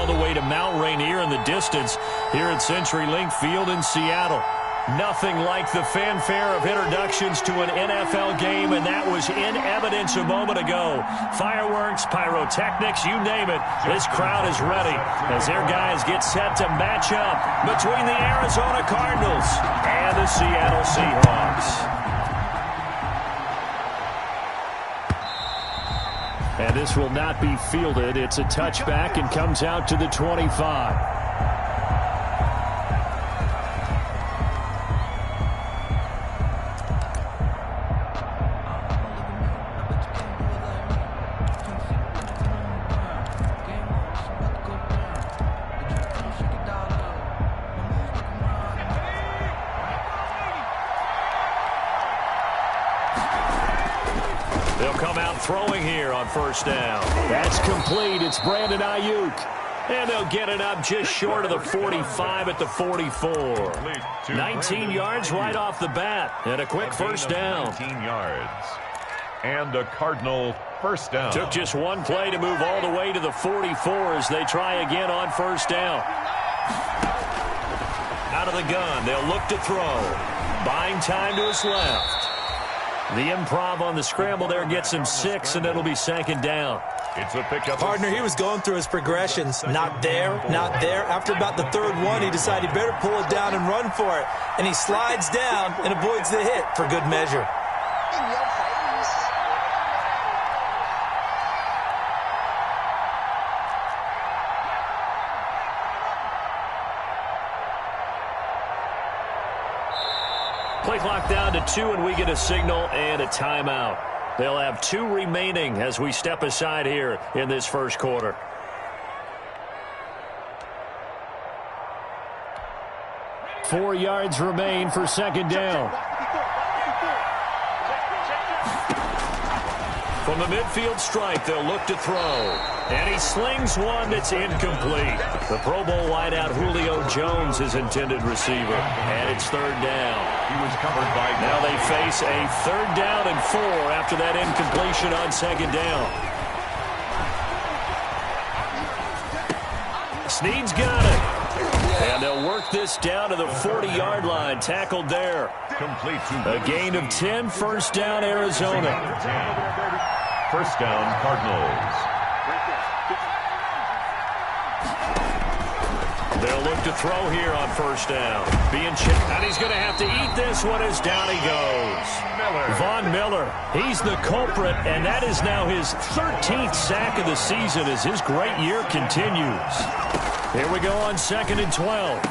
all the way to Mount Rainier in the distance here at CenturyLink Field in Seattle. Nothing like the fanfare of introductions to an NFL game, and that was in evidence a moment ago. Fireworks, pyrotechnics, you name it. This crowd is ready as their guys get set to match up between the Arizona Cardinals and the Seattle Seahawks. And this will not be fielded. It's a touchback and comes out to the 25. They'll come out throwing here on first down. That's complete. It's Brandon Ayuk. And they'll get it up just short of the 45 at the 44. 19 yards right off the bat. And a quick first down. 19 yards. And a Cardinal first down. Took just one play to move all the way to the 44 as they try again on first down. Out of the gun. They'll look to throw. Buying time to his left. The improv on the scramble there gets him 6, and it'll be second down. It's a pickup. Partner, he was going through his progressions. Not there, not there. After about the third one, he decided he better pull it down and run for it. And he slides down and avoids the hit for good measure. Play clock down to 2, and we get a signal and a timeout. They'll have 2 remaining as we step aside here in this first quarter. Four yards remain for second down. From the midfield stripe, they'll look to throw. And he slings one that's incomplete. The Pro Bowl wideout Julio Jones, his intended receiver. And it's third down. He was covered by... Now they face a third down and 4 after that incompletion on second down. Snead's got it. And they'll work this down to the 40-yard line. Tackled there. Complete A gain of 10, first down, Arizona. First down, Cardinals. They'll look to throw here on first down. Being chipped, and he's going to have to eat this one as down he goes. Von Miller, he's the culprit, and that is now his 13th sack of the season as his great year continues. Here we go on second and 12.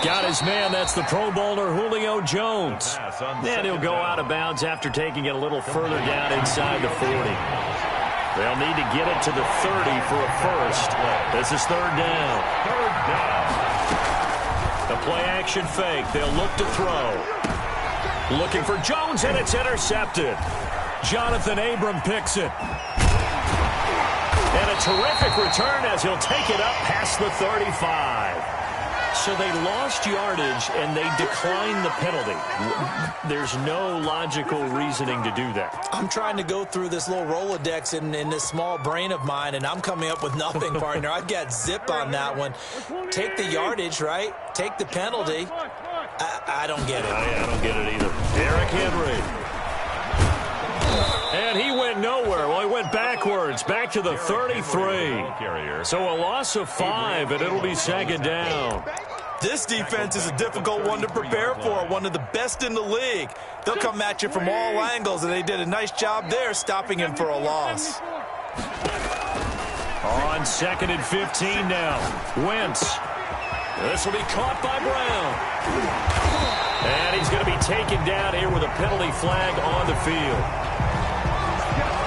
Got his man, that's the Pro Bowler Julio Jones. And he'll go out of bounds after taking it a little further down inside the 40. They'll need to get it to the 30 for a first. This is third down. Third down. The play-action fake. They'll look to throw. Looking for Jones, and it's intercepted. Jonathan Abram picks it. And a terrific return as he'll take it up past the 35. So they lost yardage, and they declined the penalty. There's no logical reasoning to do that. I'm trying to go through this little Rolodex in this small brain of mine, and I'm coming up with nothing, partner. I've got zip on that one. Take the yardage, right? Take the penalty. I don't get it. I don't get it either. Derrick Henry. And he went nowhere. Well, he went backwards, back to the 33. So a loss of 5, and it'll be second down. This defense is a difficult one to prepare for, one of the best in the league. They'll come at you from all angles, and they did a nice job there stopping him for a loss. On second and 15 now. Wentz. This will be caught by Brown. And he's going to be taken down here with a penalty flag on the field.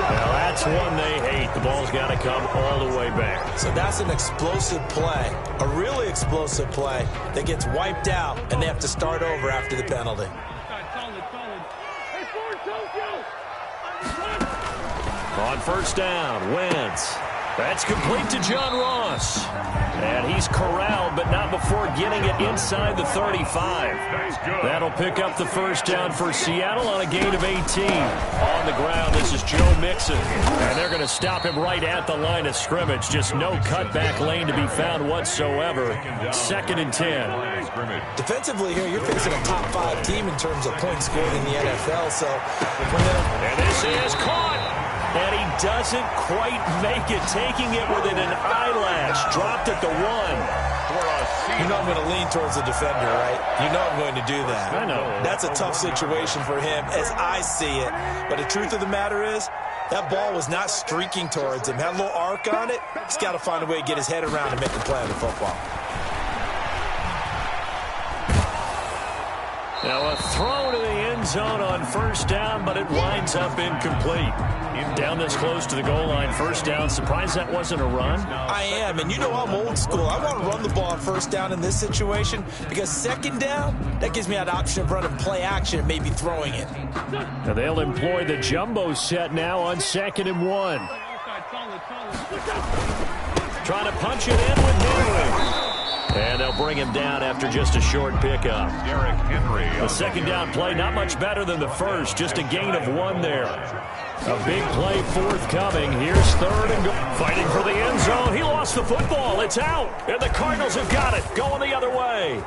Now that's one they hate. The ball's got to come all the way back. So that's an explosive play, a really explosive play that gets wiped out, and they have to start over after the penalty. On first down, Wentz. That's complete to John Ross. And he's corralled but not before getting it inside the 35. That'll pick up the first down for Seattle on a gain of 18. On the ground, this is Joe Mixon. And they're going to stop him right at the line of scrimmage. Just no cutback lane to be found whatsoever. 2nd and 10. Defensively here, you're facing a top 5 team in terms of points scored in the NFL. So, and this is caught. And he doesn't quite make it, taking it within an eyelash. Dropped at the 1. You know I'm going to lean towards the defender, right? You know I'm going to do that. I know. That's a tough situation for him as I see it. But the truth of the matter is, that ball was not streaking towards him. Had a little arc on it. He's got to find a way to get his head around and make a play on the football. Now a throw to the end zone on first down, but it winds up incomplete. Down this close to the goal line, first down. Surprised that wasn't a run? I am, and you know I'm old school. I want to run the ball on first down in this situation because second down, that gives me that option of running play action and maybe throwing it. Now they'll employ the jumbo set now on 2nd and 1. Trying to punch it in with Henry. And they'll bring him down after just a short pickup. Derrick Henry. The second down play, not much better than the first. Just a gain of 1 there. A big play forthcoming. Here's 3rd and goal. Fighting for the end zone. He lost the football. It's out. And the Cardinals have got it. Going the other way.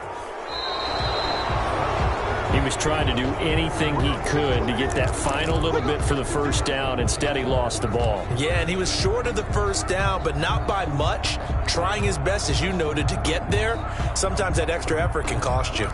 He was trying to do anything he could to get that final little bit for the first down. Instead, he lost the ball. Yeah, and he was short of the first down, but not by much. Trying his best, as you noted, to get there. Sometimes that extra effort can cost you.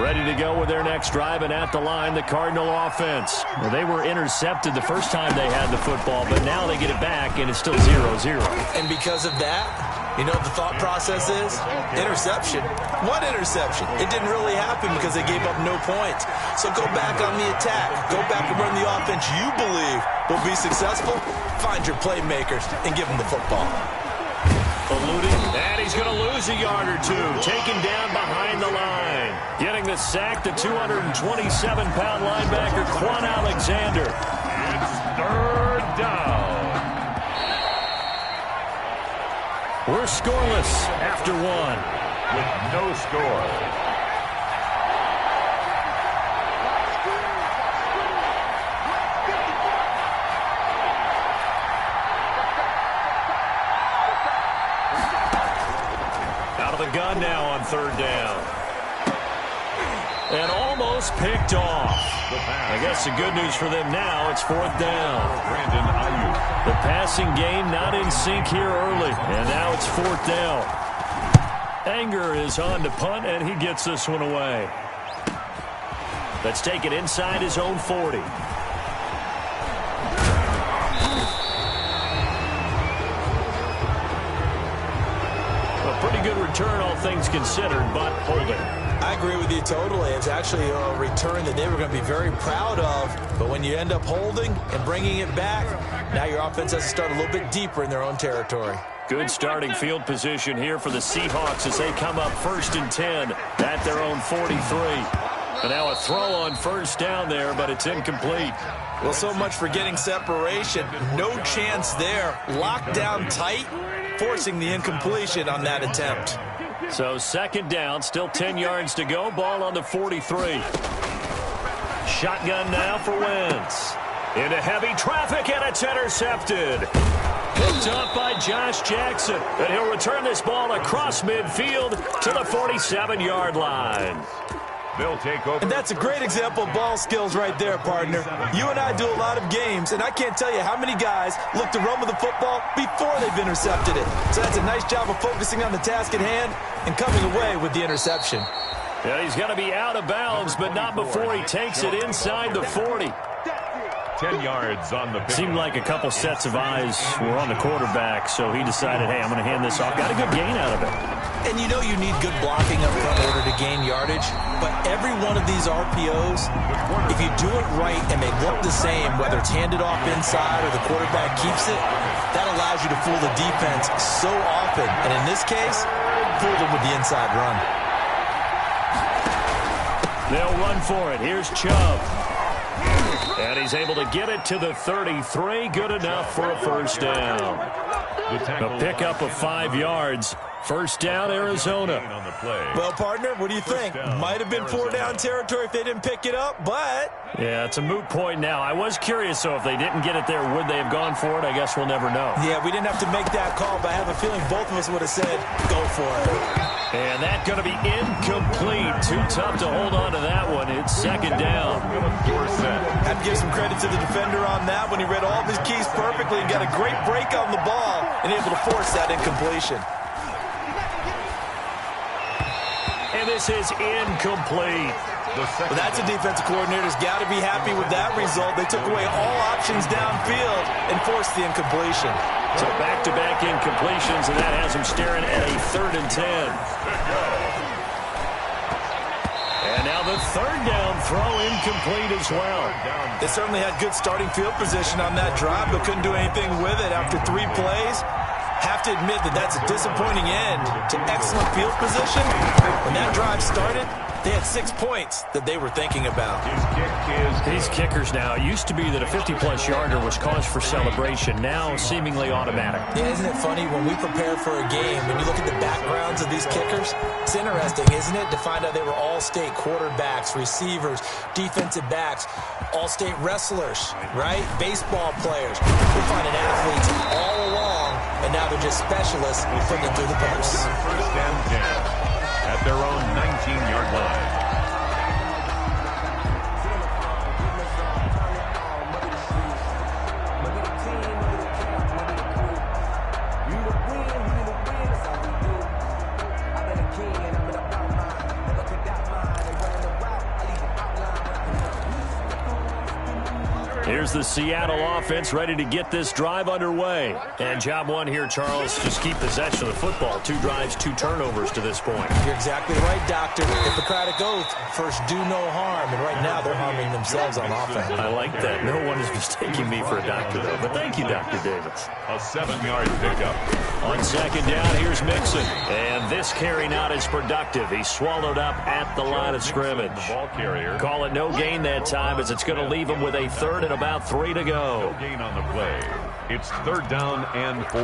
Ready to go with their next drive, and at the line, the Cardinal offense. Well, they were intercepted the first time they had the football, but now they get it back, and it's still 0-0. And because of that, you know what the thought process is? Interception. What interception? It didn't really happen because they gave up no points. So go back on the attack. Go back and run the offense you believe will be successful. Find your playmakers and give them the football. Eluding, and he's going to lose a yard or two. Taken down behind the line. Getting the sack, the 227-pound linebacker, Quan Alexander. It's 3rd down. We're scoreless after 1. With no score. Out of the gun now on 3rd down. And almost picked off. I guess the good news for them now, it's 4th down. Brandon Ayuk. The passing game not in sync here early. And now it's 4th down. Anger is on to punt, and he gets this one away. Let's take it inside his own 40. A pretty good return, all things considered, but holding. I agree with you totally. It's actually a return that they were going to be very proud of. But when you end up holding and bringing it back, now your offense has to start a little bit deeper in their own territory. Good starting field position here for the Seahawks as they come up 1st and 10 at their own 43. And now a throw on first down there, but it's incomplete. Well, so much for getting separation. No chance there. Locked down tight, forcing the incompletion on that attempt. So 2nd down, still 10 yards to go. Ball on the 43. Shotgun now for Wentz. Into heavy traffic, and it's intercepted. Picked up by Josh Jackson. And he'll return this ball across midfield to the 47-yard line. They'll take over. And that's a great example of ball skills right there, partner. You and I do a lot of games, and I can't tell you how many guys look to run with the football before they've intercepted it. So that's a nice job of focusing on the task at hand and coming away with the interception. Yeah, he's going to be out of bounds, but not before he takes it inside the 40. 10 yards on the pitch. Seemed like a couple sets of eyes were on the quarterback, so he decided, hey, I'm going to hand this off. Got a good gain out of it. And you know you need good blocking up front in order to gain yardage, but every one of these RPOs, if you do it right and they look the same, whether it's handed off inside or the quarterback keeps it, that allows you to fool the defense so often. And in this case, fooled them with the inside run. They'll run for it. Here's Chubb. And he's able to get it to the 33. Good enough for a first down. A pickup of 5 yards. First down, Arizona. Well, partner, what do you think? Might have been 4-down territory if they didn't pick it up, but... Yeah, it's a moot point now. I was curious, so if they didn't get it there, would they have gone for it? I guess we'll never know. Yeah, we didn't have to make that call, but I have a feeling both of us would have said, go for it. And that's going to be incomplete. Too tough to hold on to that one. It's second down. Have to give some credit to the defender on that one. He read all of his keys perfectly and got a great break on the ball and able to force that incompletion. And this is incomplete. Well, that's a defensive coordinator's got to be happy with that result. They took away all options downfield and forced the incompletion. So back-to-back incompletions, and that has him staring at a 3rd and 10. And now the 3rd down throw incomplete as well. They certainly had good starting field position on that drive, but couldn't do anything with it after 3 plays. Have to admit that that's a disappointing end to excellent field position. When that drive started, they had 6 points that they were thinking about. These kickers now, it used to be that a 50-plus yarder was cause for celebration. Now seemingly automatic. Yeah, isn't it funny when we prepare for a game, when you look at the backgrounds of these kickers, it's interesting, isn't it, to find out they were all-state quarterbacks, receivers, defensive backs, all-state wrestlers, right? Baseball players. We're finding athletes all along, and now they're just specialists putting it through the posts. First and 10 at their own 19-yard line. Here's the Seattle offense ready to get this drive underway. And job one here, Charles, just keep possession of the football. 2 drives, 2 turnovers to this point. You're exactly right, Doctor. Hippocratic oath, first do no harm. And right now they're harming themselves on offense. I like that. No one is mistaking me for a doctor, though. But thank you, Dr. Davis. A 7-yard pickup. On second down, here's Mixon. And this carry not as productive. He's swallowed up at the line of scrimmage. The ball carrier. Call it no gain that time as it's going to leave him with a 3rd and about 3 to go. No gain on the play. It's 3rd down and 4.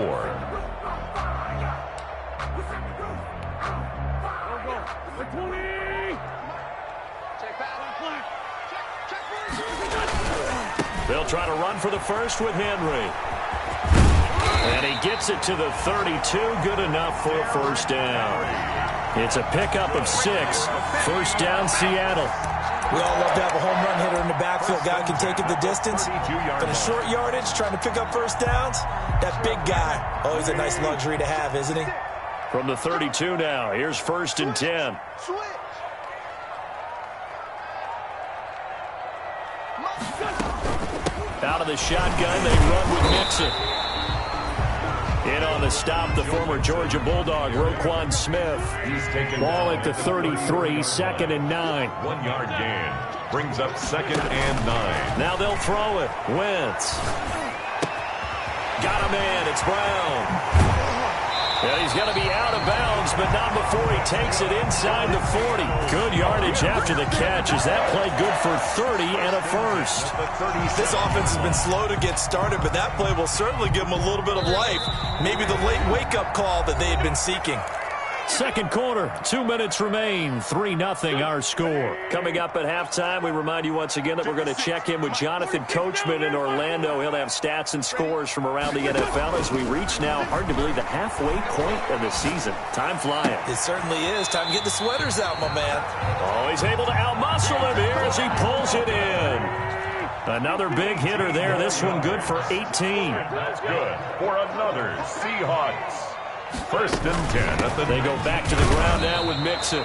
They'll try to run for the first with Henry. And he gets it to the 32. Good enough for a first down. It's a pickup of 6. First down, Seattle. We all love to have a home run hitter in the backfield. Guy can take it the distance. But a short yardage, trying to pick up first downs, that big guy, always a nice luxury to have, isn't he? From the 32 now, here's 1st and 10. Out of the shotgun, they run with Mixon. In on the stop, the former Georgia Bulldog, Roquan Smith. Ball at the 33, 2nd and 9. 1-yard gain. Brings up 2nd and 9. Now they'll throw it. Wentz. Got a man. It's Brown. And he's going to be out of bounds, but not before he takes it inside the 40. Good yardage after the catch. Is that play good for 30 and a first? This offense has been slow to get started, but that play will certainly give them a little bit of life. Maybe the late wake-up call that they had been seeking. Second quarter, 2 minutes remain, 3-0 our score. Coming up at halftime, we remind you once again that we're going to check in with Jonathan Coachman in Orlando. He'll have stats and scores from around the NFL as we reach now, hard to believe, the halfway point of the season. Time flying. It certainly is. Time to get the sweaters out, my man. Oh, he's able to outmuscle him here as he pulls it in. Another big hitter there. This one good for 18. That's good for another Seahawks. 1st and 10. They go back to the ground now with Mixon.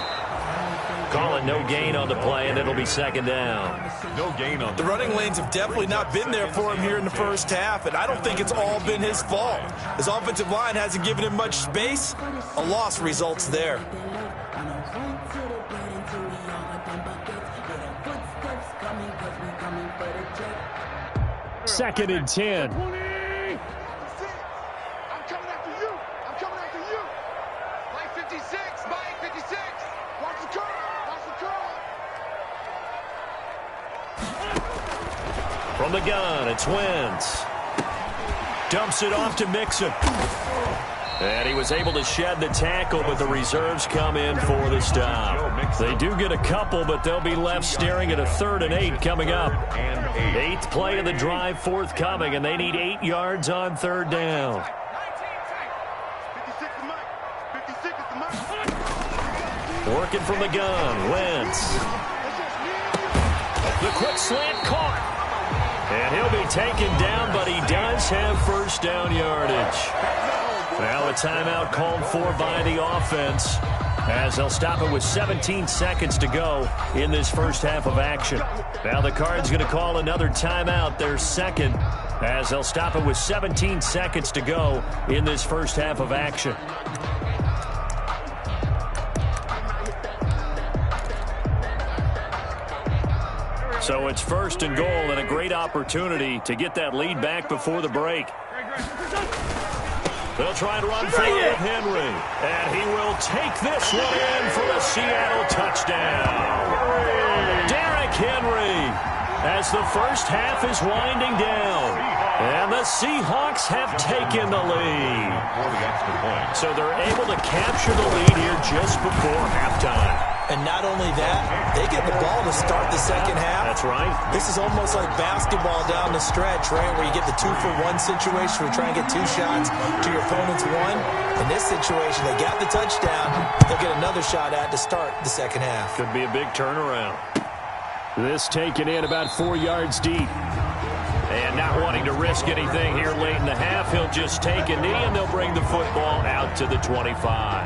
Call it no gain on the play, and it'll be 2nd down. No gain on the running lanes have definitely not been there for him here in the first half, and I don't think it's all been his fault. His offensive line hasn't given him much space. A loss results there. 2nd and 10. From the gun, it's Wentz. Dumps it off to Mixon. And he was able to shed the tackle, but the reserves come in for the stop. They do get a couple, but they'll be left staring at a 3rd and 8 coming up. 8th play of the drive forthcoming, and they need 8 yards on 3rd down. Working from the gun, Wentz. The quick slant caught. And he'll be taken down, but he does have 1st down yardage. Now a timeout called for by the offense, as they'll stop it with 17 seconds to go in this first half of action. Now the Cards going to call another timeout, their 2nd, as they'll stop it with 17 seconds to go in this first half of action. So it's 1st and goal, and a great opportunity to get that lead back before the break. They'll try and run for it with Henry. And he will take this one in for a Seattle touchdown. Derrick Henry, as the first half is winding down. And the Seahawks have taken the lead. So they're able to capture the lead here just before halftime. And not only that, they get the ball to start the second half. That's right. This is almost like basketball down the stretch, right, where you get the 2-for-1 situation where you try and get 2 shots to your opponent's 1. In this situation, they got the touchdown. They'll get another shot at to start the second half. Could be a big turnaround. This taken in about 4 yards deep. And not wanting to risk anything here late in the half, he'll just take a knee, and they'll bring the football out to the 25.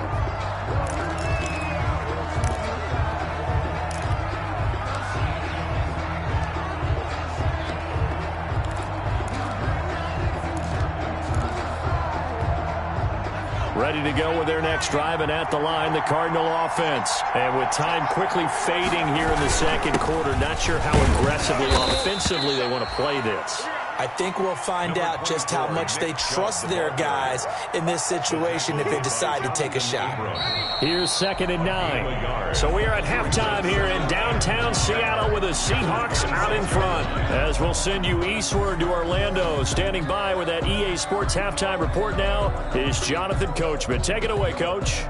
Ready to go with their next drive, and at the line, the Cardinal offense. And with time quickly fading here in the second quarter, not sure how aggressively, offensively they want to play this. I think we'll find out just how much they trust their guys in this situation if they decide to take a shot. Here's 2nd and 9. So we are at halftime here in downtown Seattle with the Seahawks out in front. As we'll send you eastward to Orlando. Standing by with that EA Sports halftime report now is Jonathan Coachman. Take it away, Coach.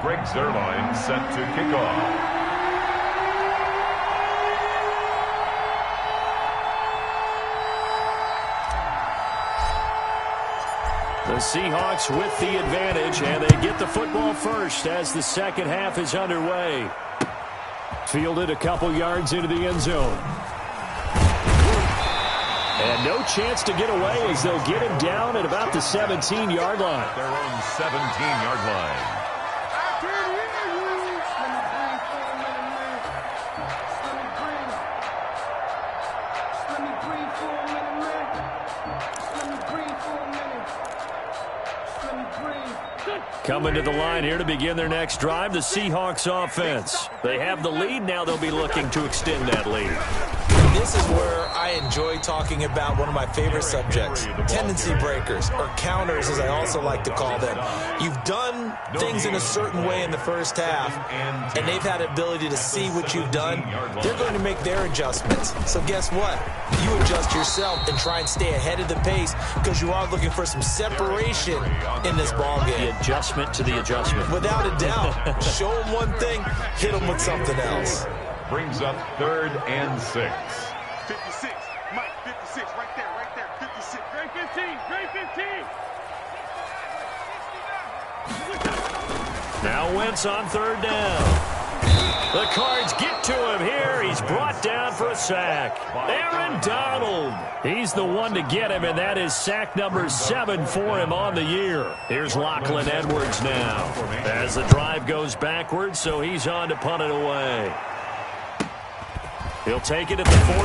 Greg Zuerlein set to kick off. The Seahawks with the advantage, and they get the football first as the second half is underway. Fielded a couple yards into the end zone. And no chance to get away as they'll get him down at about the 17-yard line. Their own 17-yard line. Coming to the line here to begin their next drive, the Seahawks offense. They have the lead. Now they'll be looking to extend that lead. This is where I enjoy talking about one of my favorite subjects, tendency breakers, or counters as I also like to call them. You've done things in a certain way in the first half, and they've had the ability to see what you've done. They're going to make their adjustments. So guess what? You adjust yourself and try and stay ahead of the pace because you are looking for some separation in this ball game. The adjustment to the adjustment. Without a doubt. Show them one thing, hit them with something else. Brings up 3rd and 6. 56, Mike, 56, right there, 56. Great 15, great 15. Now Wentz on 3rd down. The Cards get to him here. He's brought down for a sack. Aaron Donald. He's the one to get him, and that is sack number 7 for him on the year. Here's Lachlan Edwards now as the drive goes backwards, so he's on to punt it away. He'll take it at the 42.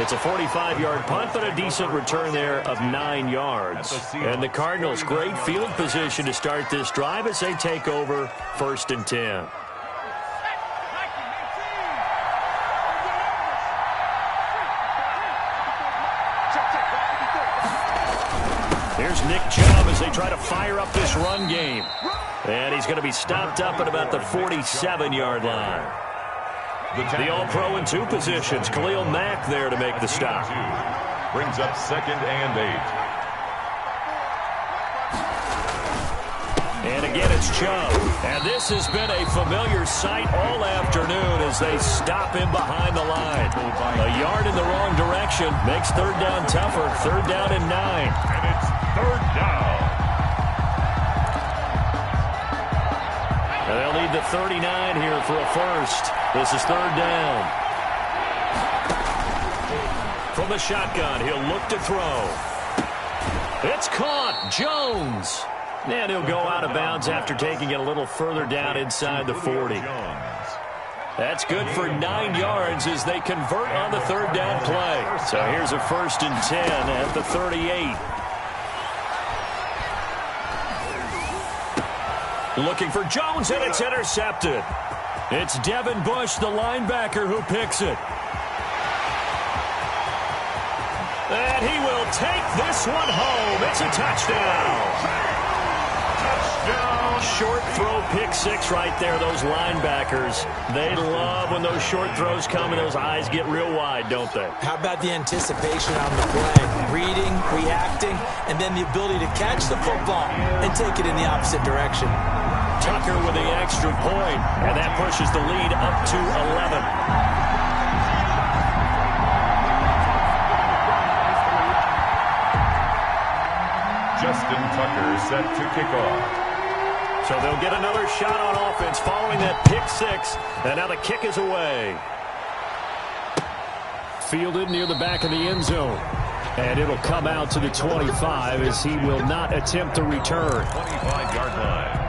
It's a 45-yard punt, but a decent return there of 9 yards. And the Cardinals, great field position to start this drive as they take over 1st and 10. Here's Nick Chubb as they try to fire up this run game. And he's going to be stopped up at about the 47-yard line. The All-Pro in 2 positions. Khalil Mack there to make the stop. Brings up 2nd and 8. And again, it's Chubb. And this has been a familiar sight all afternoon as they stop him behind the line. A yard in the wrong direction makes 3rd down tougher. 3rd down and 9. And it's 3rd down. And they'll need the 39 here for a first. This is 3rd down. From the shotgun, he'll look to throw. It's caught. Jones. And he'll go out of bounds after taking it a little further down inside the 40. That's good for 9 yards as they convert on the 3rd down play. So here's a 1st and 10 at the 38. Looking for Jones, and it's intercepted. It's Devin Bush, the linebacker, who picks it. And he will take this one home. It's a touchdown. Short throw, pick 6 right there. Those linebackers, they love when those short throws come and those eyes get real wide, don't they? How about the anticipation on the play? Reading, reacting, and then the ability to catch the football and take it in the opposite direction. Tucker with the extra point, and that pushes the lead up to 11. Justin Tucker set to kick off. So they'll get another shot on offense following that pick 6, and now the kick is away. Fielded near the back of the end zone. And it'll come out to the 25 as he will not attempt to return. 25-yard line.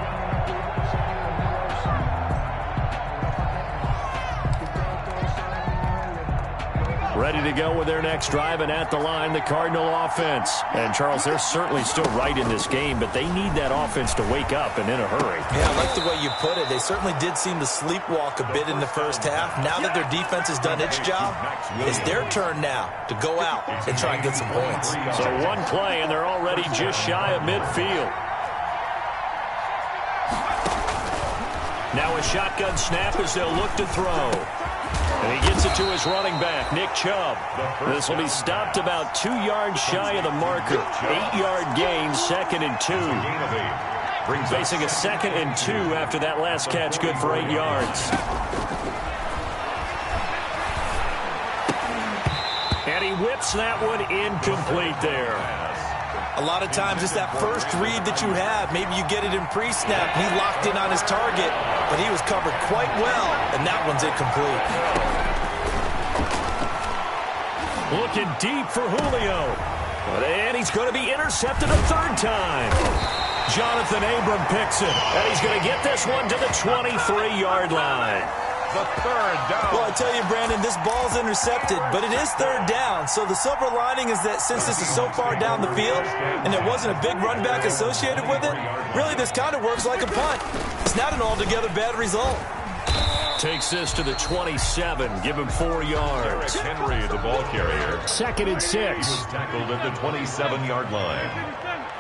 Ready to go with their next drive, and at the line, the Cardinal offense. And, Charles, they're certainly still right in this game, but they need that offense to wake up and in a hurry. Yeah, I like the way you put it. They certainly did seem to sleepwalk a bit in the first half. Now that their defense has done its job, it's their turn now to go out and try and get some points. So one play, and they're already just shy of midfield. Now a shotgun snap as they'll look to throw. And he gets it to his running back, Nick Chubb. This will be stopped about 2 yards shy of the marker. 8-yard gain, 2nd and 2. Facing a 2nd and 2 after that last catch, good for 8 yards. And he whips that one incomplete there. A lot of times it's that first read that you have. Maybe you get it in pre-snap. He locked in on his target, but he was covered quite well, and that one's incomplete. Looking deep for Julio. And he's going to be intercepted a 3rd time. Jonathan Abram picks it, and he's going to get this one to the 23-yard line. The 3rd down. Well, I tell you, Brandon, this ball's intercepted, but it is 3rd down. So the silver lining is that since this is so far down the field and there wasn't a big run back associated with it, really this kind of works like a punt. It's not an altogether bad result. Takes this to the 27. Give him 4 yards. Henry, the ball carrier. 2nd and 6. He was tackled at the 27-yard line.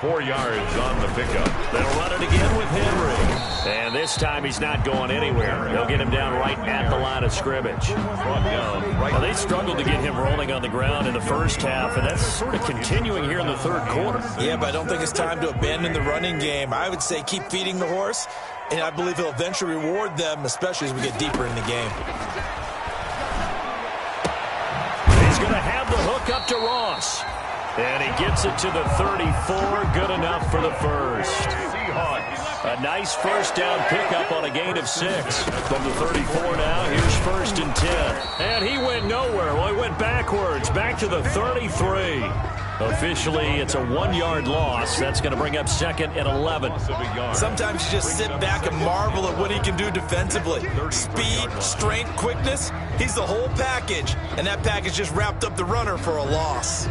4 yards on the pickup. They'll run it again with Henry. And this time he's not going anywhere. They'll get him down right at the line of scrimmage. Well, they struggled to get him rolling on the ground in the first half, and that's sort of continuing here in the 3rd quarter. Yeah, but I don't think it's time to abandon the running game. I would say keep feeding the horse, and I believe he'll eventually reward them, especially as we get deeper in the game. He's going to have the hook up to Ross. And he gets it to the 34. Good enough for the first. A nice first down pickup on a gain of 6. From the 34 now, here's 1st and 10. And he went nowhere. Well, he went backwards, back to the 33. Officially, it's a 1-yard loss. That's going to bring up 2nd and 11. Sometimes you just sit back and marvel at what he can do defensively. Speed, strength, quickness, he's the whole package. And that package just wrapped up the runner for a loss.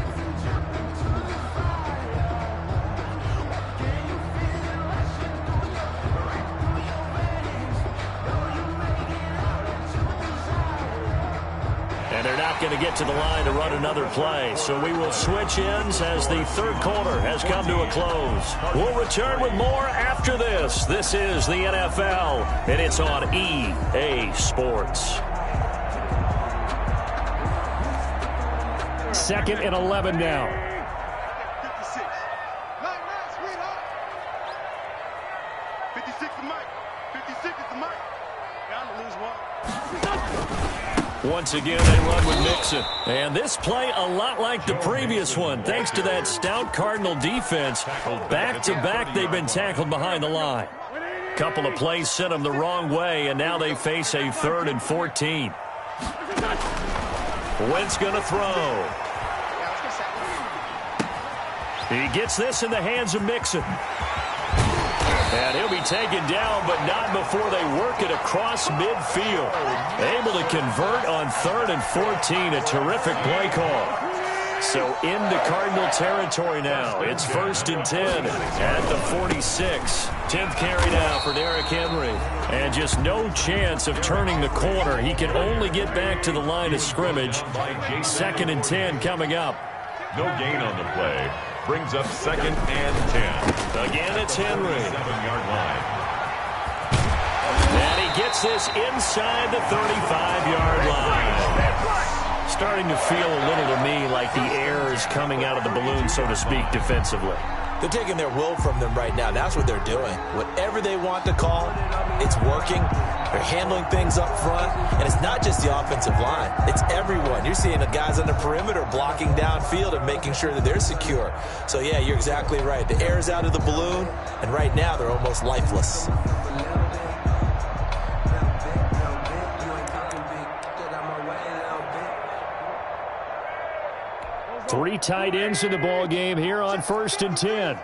And they're not going to get to the line to run another play. So we will switch ends as the 3rd quarter has come to a close. We'll return with more after this. This is the NFL, and it's on EA Sports. 2nd and 11 now. 56. Line, sweetheart. 56 is Mike. 56 is the Mike. Down to lose one. Once again, they run with Mixon. And this play a lot like the previous one. Thanks to that stout Cardinal defense, back-to-back they've been tackled behind the line. Couple of plays sent them the wrong way, and now they face a 3rd and 14. Wentz going to throw. He gets this in the hands of Mixon. And he'll be taken down, but not before they work it across midfield. Able to convert on 3rd and 14. A terrific play call. So into Cardinal territory now. It's 1st and 10 at the 46. 10th carry now for Derrick Henry. And just no chance of turning the corner. He can only get back to the line of scrimmage. 2nd and 10 coming up. No gain on the play. Brings up 2nd and 10. Again, it's Henry. 7-yard line. And he gets this inside the 35-yard line. Starting to feel a little to me like the air is coming out of the balloon, so to speak, defensively. They're taking their will from them right now. That's what they're doing. Whatever they want to call, it's working. They're handling things up front. And it's not just the offensive line. It's everyone. You're seeing the guys on the perimeter blocking downfield and making sure that they're secure. So, yeah, you're exactly right. The air is out of the balloon, and right now they're almost lifeless. Three tight ends in the ball game here on 1st and 10.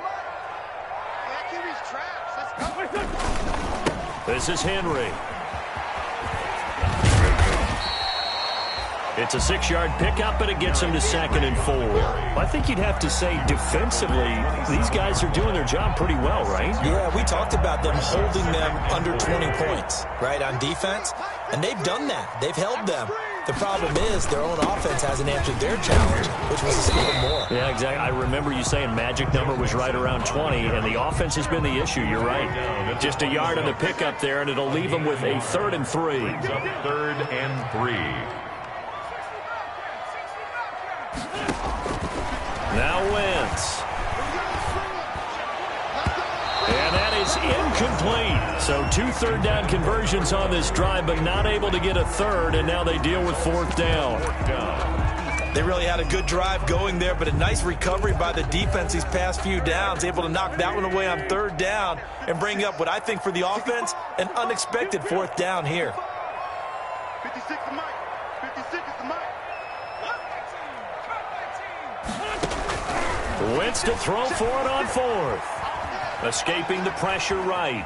This is Henry. It's a 6-yard pickup, but it gets him to 2nd and 4. I think you'd have to say defensively, these guys are doing their job pretty well, right? Yeah, we talked about them holding them under 20 points, right, on defense. And they've done that. They've held them. The problem is their own offense hasn't answered their challenge, which was to score more. Yeah, exactly. I remember you saying magic number was right around 20, and the offense has been the issue. You're right. Just a yard on the pickup there, and it'll leave them with a 3rd and 3. 3rd and 3. Now Wentz. And that is incomplete. So 2 third-down conversions on this drive, but not able to get a 3rd, and now they deal with 4th down. They really had a good drive going there, but a nice recovery by the defense these past few downs, able to knock that one away on 3rd down and bring up what I think for the offense, an unexpected 4th down here. 56 to Mike. 56 is the Mike. Wentz to throw for it on 4th. Escaping the pressure right.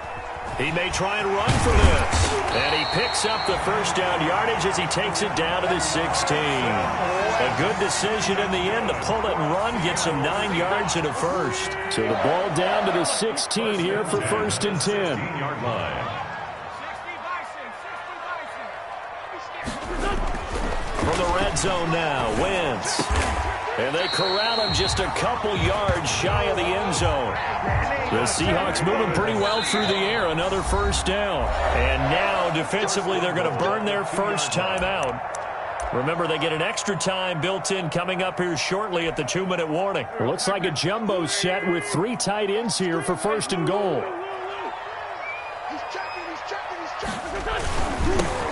He may try and run for this. And he picks up the 1st down yardage as he takes it down to the 16. A good decision in the end to pull it and run, gets him 9 yards and a 1st. So the ball down to the 16 here for 1st and 10. 16-yard line. From the red zone now, Wentz. And they corral him just a couple yards shy of the end zone. The Seahawks moving pretty well through the air. Another 1st down. And now, defensively, they're going to burn their first time out. Remember, they get an extra time built in coming up here shortly at the 2-minute warning. Looks like a jumbo set with 3 tight ends here for 1st and goal.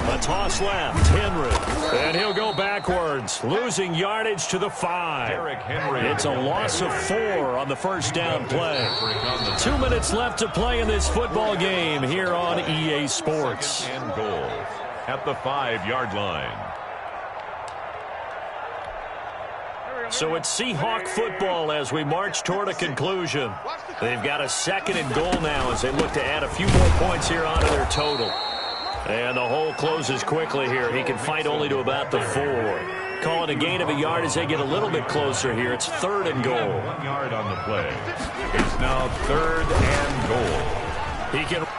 A toss left, Henry. And he'll go backwards, losing yardage to the 5. Derrick Henry. It's a loss of 4 on the 1st down play. 2 minutes left to play in this football game here on EA Sports. 2nd and goal at the 5-yard line. So it's Seahawk football as we march toward a conclusion. They've got a 2nd and goal now as they look to add a few more points here onto their total. And the hole closes quickly here. He can fight only to about the 4. Call it a gain of a yard as they get a little bit closer here. It's 3rd and goal. 1 yard on the play. It's now 3rd and goal.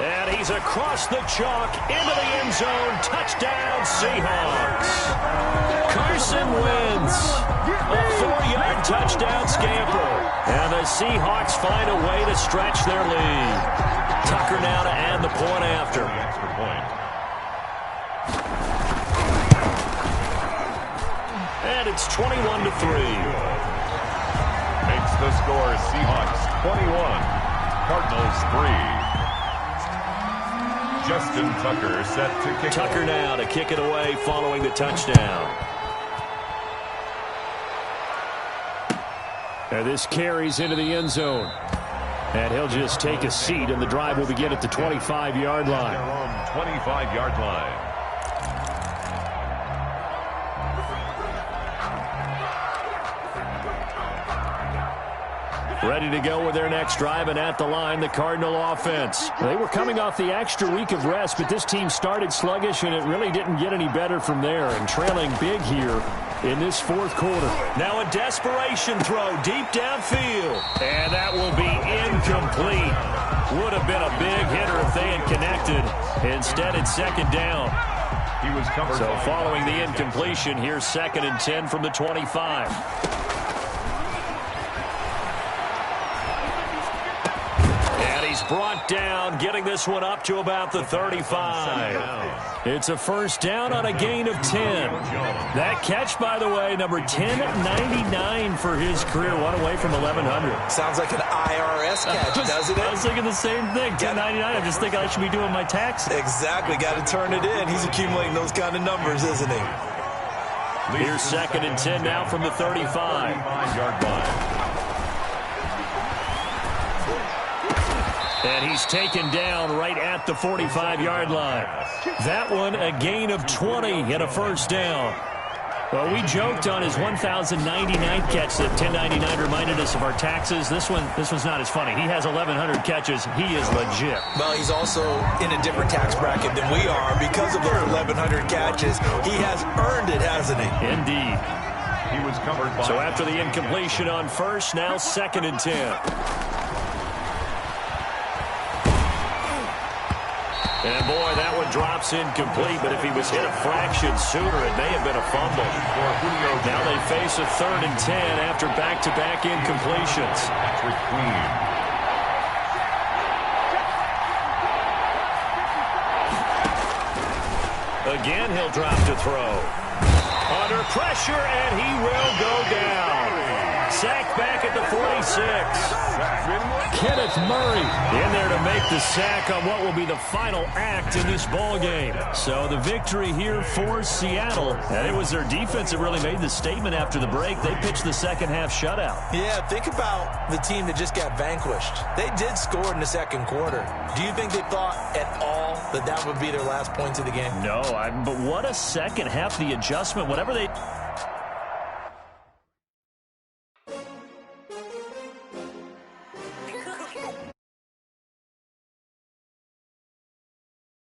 And he's across the chalk into the end zone. Touchdown, Seahawks. Carson Wentz. A 4-yard touchdown scamper. And the Seahawks find a way to stretch their lead. Tucker now to add the point after. The extra point. And it's 21-3. Makes the score Seahawks 21, Cardinals 3. Justin Tucker set to kick. Tucker now to kick it away following the touchdown. And this carries into the end zone. And he'll just take a seat, and the drive will begin at the 25-yard line. Their own 25-yard line. Ready to go with their next drive, and at the line, the Cardinal offense. They were coming off the extra week of rest, but this team started sluggish, and it really didn't get any better from there, and trailing big here in this fourth quarter. Now a desperation throw deep downfield, and that will be incomplete. Would have been a big hitter if they had connected. Instead, it's second down. He was covered. So following the incompletion, here's 2nd and 10 from the 25. Brought down, getting this one up to about the 35. It's a first down on a gain of 10. That catch, by the way, number 1099 for his career, one away from 1,100. Sounds like an IRS catch, doesn't it? I was thinking the same thing, 1099. I'm just thinking I should be doing my taxes. Exactly, got to turn it in. He's accumulating those kind of numbers, isn't he? Here's 2nd and 10 now from the 35-yard line. And he's taken down right at the 45-yard line. That one, a gain of 20 and a first down. Well, we joked on his 1,099th catch that 1099 reminded us of our taxes. This one's not as funny. He has 1,100 catches. He is legit. Well, he's also in a different tax bracket than we are because of those 1,100 catches. He has earned it, hasn't he? Indeed. He was covered by. So after the incompletion on first, now 2nd and 10. And, boy, that one drops incomplete, but if he was hit a fraction sooner, it may have been a fumble. Now they face a 3rd and 10 after back-to-back incompletions. Patrick Queen. Again, he'll drop to throw. Under pressure, and he will go down. Sacked back at the 46. Kenneth Murray in there to make the sack on what will be the final act in this ball game. So the victory here for Seattle. And it was their defense that really made the statement after the break. They pitched the second half shutout. Yeah, think about the team that just got vanquished. They did score in the second quarter. Do you think they thought at all that that would be their last points of the game? No, but what a second half. The adjustment, whatever they